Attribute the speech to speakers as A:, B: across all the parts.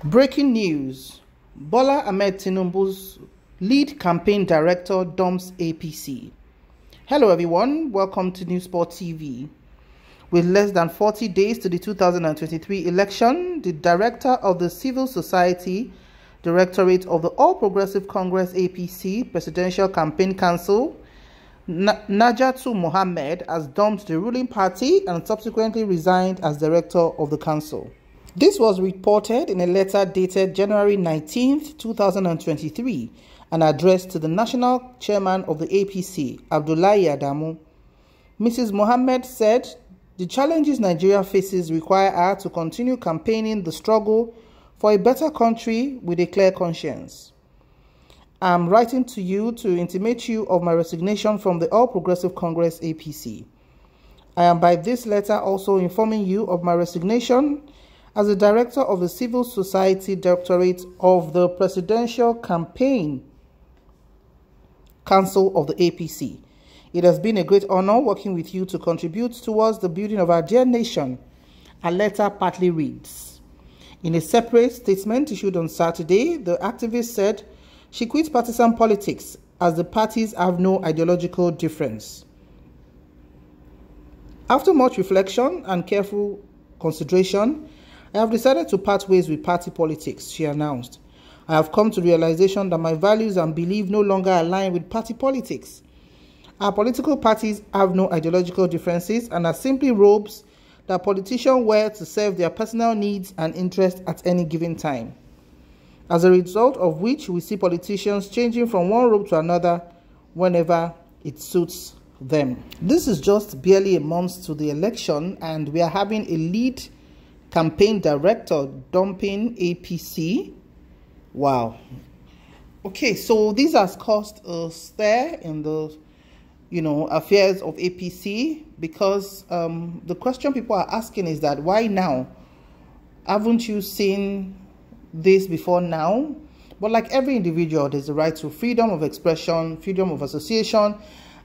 A: Breaking news: Bola Tinubu's lead campaign director dumps APC. Hello everyone, welcome to Newsport TV. With less than 40 days to the 2023 election, the director of the Civil Society Directorate of the All Progressive Congress APC Presidential Campaign Council, Na'ajatu Mohammed, has dumped the ruling party and subsequently resigned as director of the council. This was reported in a letter dated January 19, 2023, and addressed to the national chairman of the APC, Abdullahi Adamu. Mrs. Mohammed said the challenges Nigeria faces require her to continue campaigning the struggle for a better country with a clear conscience. I'm writing to you to intimate you of my resignation from the All Progressive Congress APC. I am by this letter also informing you of my resignation as the director of the Civil Society Directorate of the Presidential Campaign Council of the APC. It has been a great honor working with you to contribute towards the building of our dear nation. A letter partly reads. In a separate statement issued on Saturday, the activist said she quit partisan politics as the parties have no ideological difference. After much reflection and careful consideration, I have decided to part ways with party politics, she announced. I have come to the realization that my values and beliefs no longer align with party politics. Our political parties have no ideological differences and are simply robes that politicians wear to serve their personal needs and interests at any given time. As a result of which, we see politicians changing from one robe to another whenever it suits them. This is just barely a month to the election, and we are having a lead campaign director dumping APC. Wow. Okay, so this has caused a stir in the affairs of APC, because the question people are asking is that why now? Haven't you seen this before now? But like every individual, there's a right to freedom of expression, freedom of association,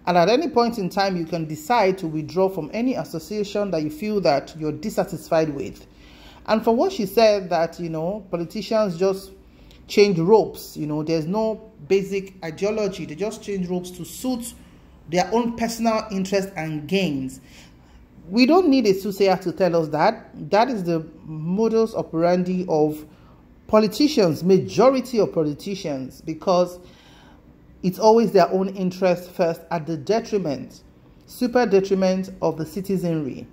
A: and at any point in time you can decide to withdraw from any association that you feel that you're dissatisfied with. And for what she said, that politicians just change ropes, there's no basic ideology, they just change ropes to suit their own personal interest and gains. We don't need a soothsayer to tell us that. That is the modus operandi of politicians, majority of politicians, because it's always their own interest first at the detriment, super detriment of the citizenry.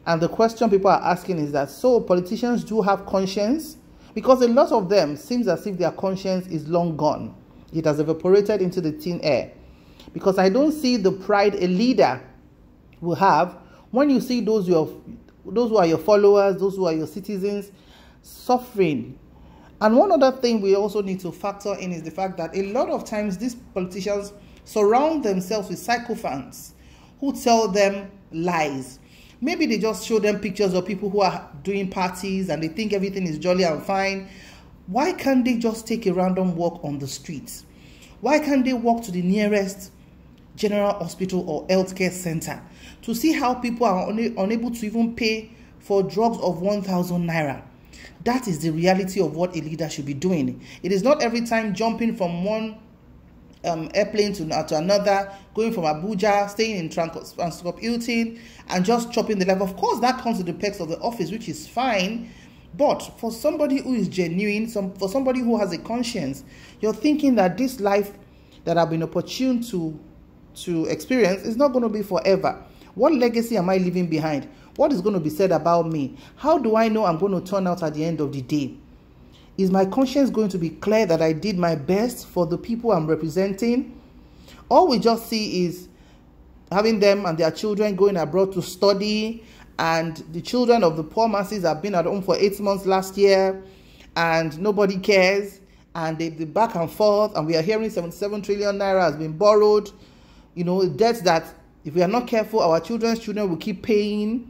A: And the question people are asking is that, so politicians do have conscience? Because a lot of them seems as if their conscience is long gone. It has evaporated into the thin air. Because I don't see the pride a leader will have when you see those who are your followers, those who are your citizens, suffering. And one other thing we also need to factor in is the fact that a lot of times these politicians surround themselves with sycophants who tell them lies. Maybe they just show them pictures of people who are doing parties and they think everything is jolly and fine. Why can't they just take a random walk on the streets? Why can't they walk to the nearest general hospital or healthcare center to see how people are unable to even pay for drugs of 1,000 naira? That is the reality of what a leader should be doing. It is not every time jumping from one airplane to another, going from Abuja, staying in Transcorp Hilton, and just chopping the life. Of course, that comes with the perks of the office, which is fine. But for somebody who is genuine, for somebody who has a conscience, you're thinking that this life that I've been opportune to experience is not going to be forever. What legacy am I leaving behind? What is going to be said about me? How do I know I'm going to turn out at the end of the day? Is my conscience going to be clear that I did my best for the people I'm representing? All we just see is having them and their children going abroad to study, and the children of the poor masses have been at home for 8 months last year, and nobody cares, and they've been back and forth, and we are hearing 77 trillion naira has been borrowed, debts that if we are not careful, our children's children will keep paying,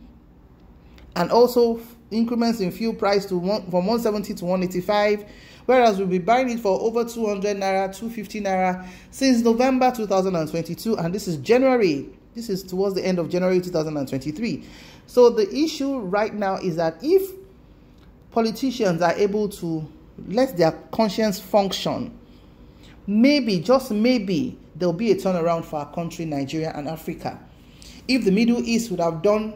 A: and also increments in fuel price from 170 to 185, whereas we'll be buying it for over 200 naira, 250 naira since November 2022, and this is January. This is towards the end of January 2023. So the issue right now is that if politicians are able to let their conscience function, maybe, just maybe, there'll be a turnaround for our country, Nigeria and Africa. If the Middle East would have done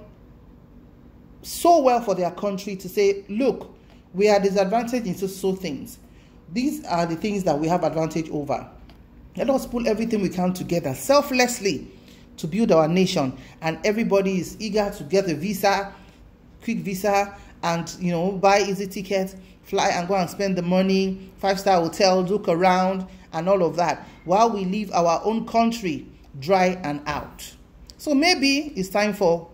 A: so well for their country to say, look, we are disadvantaged in so things. These are the things that we have advantage over. Let us pull everything we can together selflessly to build our nation, and everybody is eager to get a visa, quick visa, and buy easy tickets, fly and go and spend the money, 5-star hotel, look around and all of that, while we leave our own country dry and out. So maybe it's time for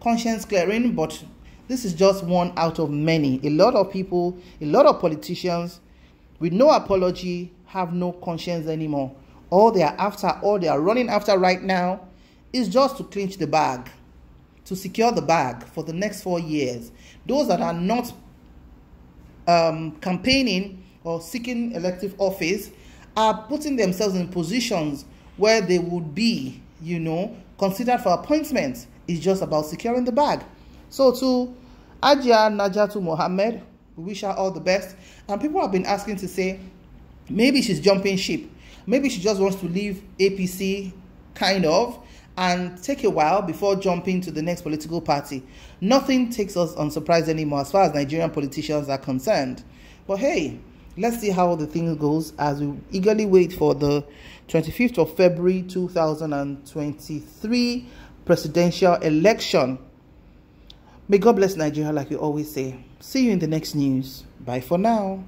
A: conscience clearing, but this is just one out of many. A lot of people, a lot of politicians with no apology have no conscience anymore. All they are running after right now is just to clinch the bag, to secure the bag for the next 4 years. Those that are not campaigning or seeking elective office are putting themselves in positions where they would be, considered for appointments. It's just about securing the bag. So to Na'ajatu Mohammed, we wish her all the best. And people have been asking to say, maybe she's jumping ship. Maybe she just wants to leave APC, kind of, and take a while before jumping to the next political party. Nothing takes us unsurprised anymore as far as Nigerian politicians are concerned. But hey, let's see how the thing goes as we eagerly wait for the 25th of February 2023 presidential election. May God bless Nigeria, like we always say. See you in the next news. Bye for now.